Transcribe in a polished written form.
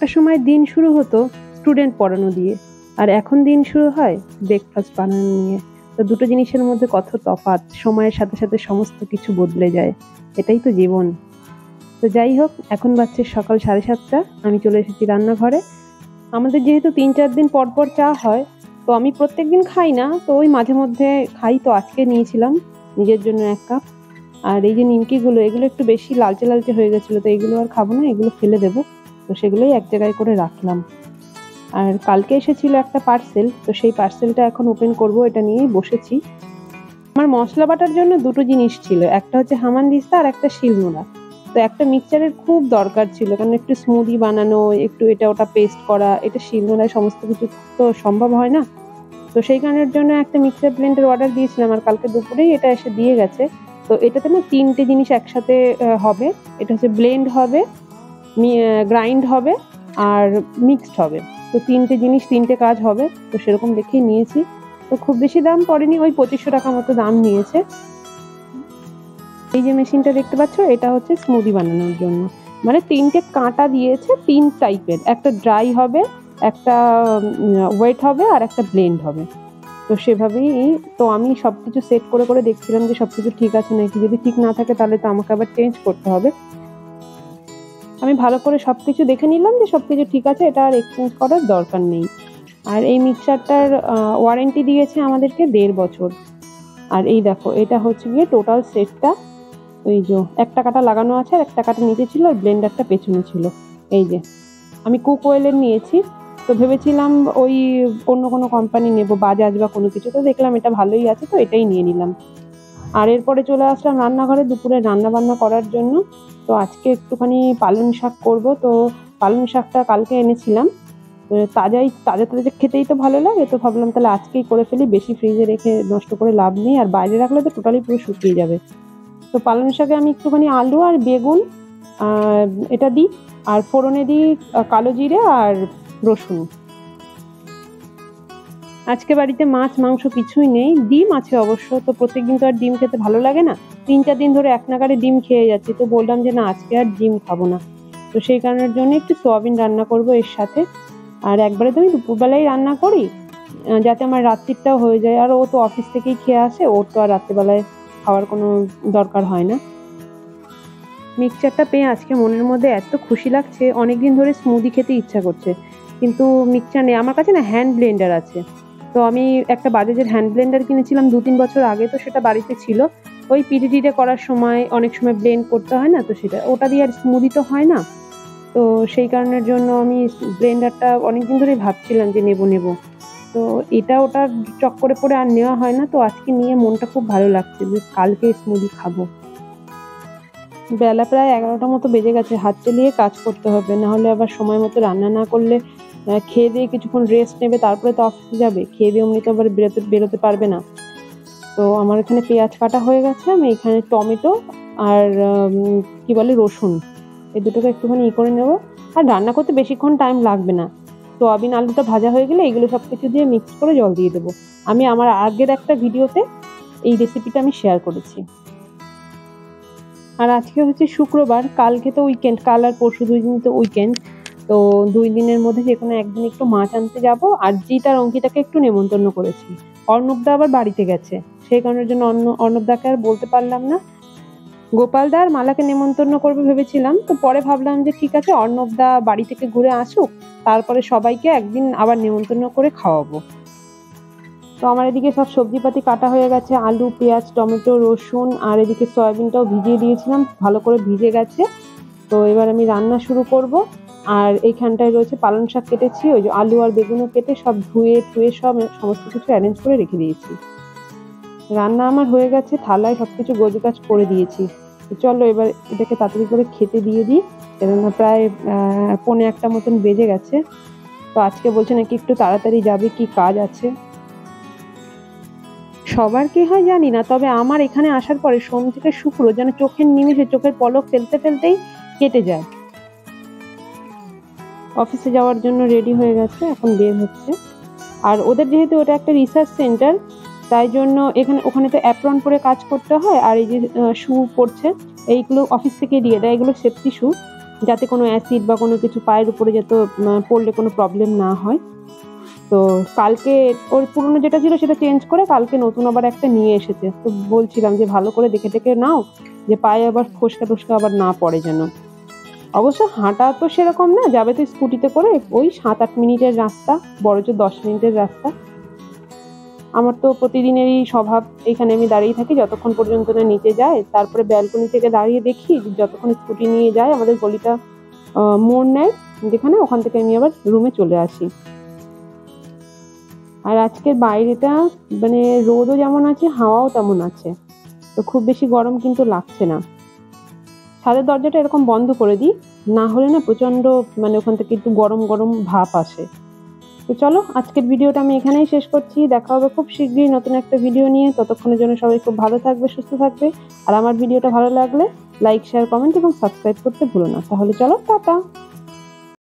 একটা সময় দিন শুরু হতো স্টুডেন্ট পড়ানো দিয়ে, আর এখন দিন শুরু হয় ব্রেকফাস্ট বানানো নিয়ে। তো দুটো জিনিসের মধ্যে কত তফাৎ, সময়ের সাথে সাথে সমস্ত কিছু বদলে যায়, এটাই তো জীবন। তো যাই হোক, এখন বাজছে সকাল 7:30। আমি চলে এসেছি রান্নাঘরে। আমাদের যেহেতু 3-4 দিন পর পর চা হয়, তো আমি প্রত্যেকদিন খাই না, তো ওই মাঝে মধ্যে খাই। তো আজকে নিয়েছিলাম নিজের জন্য 1 কাপ। আর এই যে নিমকিগুলো, এগুলো একটু বেশি লালচে লালচে হয়ে গেছিলো, তো এগুলো আর খাবো না, এগুলো ফেলে দেবো। তো সেগুলোই এক জায়গায় করে রাখলাম। আর কালকে এসেছিল একটা পার্সেল, তো সেই পার্সেলটা এখন ওপেন করব, এটা নিয়েই বসেছি। আমার মশলা বাটার জন্য দুটো জিনিস ছিল, একটা হচ্ছে হামানদিস্তা আর একটা শিলনোড়া। তো একটা মিক্সচারের খুব দরকার ছিল, কারণ একটু স্মুদি বানানো, একটু এটা ওটা পেস্ট করা, এটা শিলনোড়ায় সমস্ত কিছু তো সম্ভব হয় না। তো সেই কারণের জন্য একটা মিক্সার ব্লেন্ডার অর্ডার দিয়েছিলাম, আর কালকে দুপুরেই এটা এসে দিয়ে গেছে। তো এটাতে না 3টে জিনিস একসাথে হবে। এটা হচ্ছে ব্লেন্ড হবে, গ্রাইন্ড হবে, আর মিক্সড হবে। তো 3টে জিনিস, 3টে কাজ হবে। তো সেরকম দেখেই নিয়েছি। তো খুব বেশি দাম পড়েনি, ওই 2500 টাকা মতো দাম নিয়েছে। এই যে মেশিনটা দেখতে পাচ্ছ, এটা হচ্ছে স্মুদি বানানোর জন্য। মানে 3টে কাঁটা দিয়েছে, 3 টাইপের, একটা ড্রাই হবে, একটা ওয়েট হবে, আর একটা ব্লেন্ড হবে। তো সেভাবেই তো আমি সবকিছু সেট করে করে দেখছিলাম যে সবকিছু ঠিক আছে নাকি। যদি ঠিক না থাকে তাহলে তো আমাকে আবার চেঞ্জ করতে হবে। আমি ভালো করে সবকিছু দেখে নিলাম যে সবকিছু ঠিক আছে, এটা আর এক্সচেঞ্জ করার দরকার নেই। আর এই মিক্সারটার ওয়ারেন্টি দিয়েছে আমাদেরকে 1.5 বছর। আর এই দেখো, এটা হচ্ছে গিয়ে টোটাল সেটটা। ওই যে একটা কাঁটা লাগানো আছে, আর একটা কাঁটা নিচে ছিল, আর ব্লেন্ডারটা পেছনে ছিল। এই যে আমি কুক ওয়েলের নিয়েছি। তো ভেবেছিলাম ওই অন্য কোনো কোম্পানি নেব, বাজাজ বা কোনো কিছু, তো দেখলাম এটা ভালোই আছে, তো এটাই নিয়ে নিলাম। আর এরপরে চলে আসলাম রান্নাঘরে দুপুরে রান্না বান্না করার জন্য। তো আজকে একটুখানি পালং শাক করব। তো পালং শাকটা কালকে এনেছিলাম, তাজা তাজা খেতেই তো ভালো লাগে। তো ভাবলাম তাহলে আজকেই করে ফেলি, বেশি ফ্রিজে রেখে নষ্ট করে লাভ নেই, আর বাইরে রাখলে তো টোটালি পুরো শুকিয়ে যাবে। তো পালং শাকে আমি একটুখানি আলু আর বেগুন এটা দিই, আর ফোড়নে দিই কালো জিরে আর রসুন। আজকে বাড়িতে মাছ মাংস কিছুই নেই, ডিম আছে অবশ্য। তো প্রত্যেকদিন তো আর ডিম খেতে ভালো লাগে না, 3-4 দিন ধরে এক নাগারে ডিম খেয়ে যাচ্ছি। তো বললাম যে না, আজকে আর ডিম খাবো না। তো সেই কারণের জন্য একটু সোয়াবিন রান্না করব এর সাথে। আর একবারে তো আমি দুপুরবেলায় রান্না করি, যাতে আমার রাত্রিটাও হয়ে যায়। আর ও তো অফিস থেকেই খেয়ে আসে, ওর তো আর রাত্রিবেলায় খাওয়ার কোনো দরকার হয় না। মিক্সচারটা পেয়ে আজকে মনের মধ্যে এত খুশি লাগছে, অনেকদিন ধরে স্মুদি খেতে ইচ্ছা করছে, কিন্তু মিক্সচার নেই আমার কাছে। না, হ্যান্ড ব্লেন্ডার আছে। তো আমি একটা বাজাজের হ্যান্ড ব্লেন্ডার কিনেছিলাম 2-3 বছর আগে, তো সেটা বাড়িতে ছিল। ওই পিরিটিতে করার সময় অনেক সময় ব্লেন্ড করতে হয় না, তো সেটা ওটা দিয়ে আর স্মুদি তো হয় না। তো সেই কারণের জন্য আমি ব্লেন্ডারটা অনেকদিন ধরেই ভাবছিলাম যে নেব। তো এটা ওটা চক্করে পড়ে আর নেওয়া হয় না। তো আজকে নিয়ে মনটা খুব ভালো লাগছে যে কালকে স্মুদি খাবো। বেলা প্রায় 11টা মতো বেজে গেছে, হাত চালিয়ে কাজ করতে হবে, না হলে আবার সময় মতো রান্না না করলে খেয়ে দিয়ে কিছুক্ষণ রেস্ট নেবে, তারপরে তো অফিসে যাবে। খেয়ে দিয়ে অমনি তো আবার বেরোতে পারবে না। তো আমার এখানে পেঁয়াজ কাটা হয়ে গেছে, আমি এখানে টমেটো আর কি বলে রসুন, এই দুটোকে একটুখানি করে নেবো। আর রান্না করতে বেশিক্ষণ টাইম লাগবে না। সোয়াবিন আলুটা ভাজা হয়ে গেলে এগুলো সবকিছু দিয়ে মিক্স করে জল দিয়ে দেবো। আমি আমার আগের একটা ভিডিওতে এই রেসিপিটা আমি শেয়ার করেছি। আর আজকে হচ্ছে শুক্রবার, কালকে তো উইকেন্ড, কাল আর পরশু 2 দিন তো উইকেন্ড। তো 2 দিনের মধ্যে যে কোনো একদিন একটু মাছ আনতে যাব। আর জিৎ আর অঙ্কিতাকে একটু নেমন্তন্ন করেছি। অর্ণবদা আবার বাড়িতে গেছে, সেই কারণের জন্য অর্ণবদাকে আর বলতে পারলাম না। গোপালদা আর মালাকে নেমন্তন্ন করবে ভেবেছিলাম, তো পরে ভাবলাম যে ঠিক আছে, অর্ণবদা বাড়ি থেকে ঘুরে আসুক, তারপরে সবাইকে একদিন আবার নেমন্তন্ন করে খাওয়াবো। তো আমার এদিকে সব সবজিপাতি কাটা হয়ে গেছে, আলু, পেঁয়াজ, টমেটো, রসুন, আর এদিকে সয়াবিনটাও ভিজিয়ে দিয়েছিলাম, ভালো করে ভিজে গেছে। তো এবার আমি রান্না শুরু করব। আর এইখানটায় রয়েছে পালং শাক কেটেছি, ওই যে আলু আর বেগুনও কেটে সব ধুয়ে টুয়ে সব সমস্ত কিছু অ্যারেঞ্জ করে রেখে দিয়েছি। রান্না আমার হয়ে গেছে, থালায় সবকিছু গোছগাছ করে দিয়েছি। তো চলো এবার এটাকে তাড়াতাড়ি করে খেতে দিয়ে দিই, কেননা প্রায় 1:45 মতন বেজে গেছে। তো আজকে বলছে নাকি একটু তাড়াতাড়ি যাবে, কি কাজ আছে। সবার কি হয় জানি না, তবে আমার এখানে আসার পরে সোম থেকে শুক্র যেন চোখের নিমিষে, চোখের পলক ফেলতে ফেলতেই কেটে যায়। অফিসে যাওয়ার জন্য রেডি হয়ে গেছে, এখন বের হচ্ছে। আর ওদের যেহেতু ওটা একটা রিসার্চ সেন্টার, তাই জন্য ওখানে তো অ্যাপ্রন পরে কাজ করতে হয়। আর এই যে শু পড়ছে, এইগুলো অফিস থেকে দিয়ে দেয়, এগুলো সেফটি শু। যাতে কোনো অ্যাসিড বা কোনো কিছু পায়ের উপরে যাতে পড়লে কোনো প্রবলেম না হয়। তো কালকে ওর পুরনো যেটা ছিল সেটা চেঞ্জ করে কালকে নতুন আবার একটা নিয়ে এসেছে। তো বলছিলাম যে ভালো করে দেখে টেকে নাও, যে পায়ে আবার ফোস্কা টোস্কা আবার না পড়ে যেন। অবশ্য হাঁটা তো সেরকম না, যাবে তো স্কুটিতে করে, ওই 7-8 মিনিটের রাস্তা, বড়জোর 10 মিনিটের রাস্তা। আমার তো প্রতিদিনেরই স্বভাব, এখানে আমি দাঁড়িয়ে থাকি যতক্ষণ পর্যন্ত না নিচে যায়, তারপরে ব্যালকনি থেকে দাঁড়িয়ে দেখি যতক্ষণ স্কুটি নিয়ে যায় আমাদের গলিটা মোড় নেয় যেখানে, ওখান থেকে আমি আবার রুমে চলে আসি। আর আজকের বাইরেটা মানে রোদও যেমন আছে, হাওয়াও তেমন আছে, তো খুব বেশি গরম কিন্তু লাগছে না। ছাদের দরজাটা এরকম বন্ধ করে দিই, না হলে না প্রচন্ড মানে ওখান থেকে একটু গরম গরম ভাপ আসে। তো চলো, আজকের ভিডিওটা আমি এখানেই শেষ করছি। দেখা হবে খুব শীঘ্রই নতুন একটা ভিডিও নিয়ে। ততক্ষণের জন্য সবাই খুব ভালো থাকবে, সুস্থ থাকবে। আর আমার ভিডিওটা ভালো লাগলে লাইক, শেয়ার, কমেন্ট এবং সাবস্ক্রাইব করতে ভুলো না। তাহলে চলো, টাটা।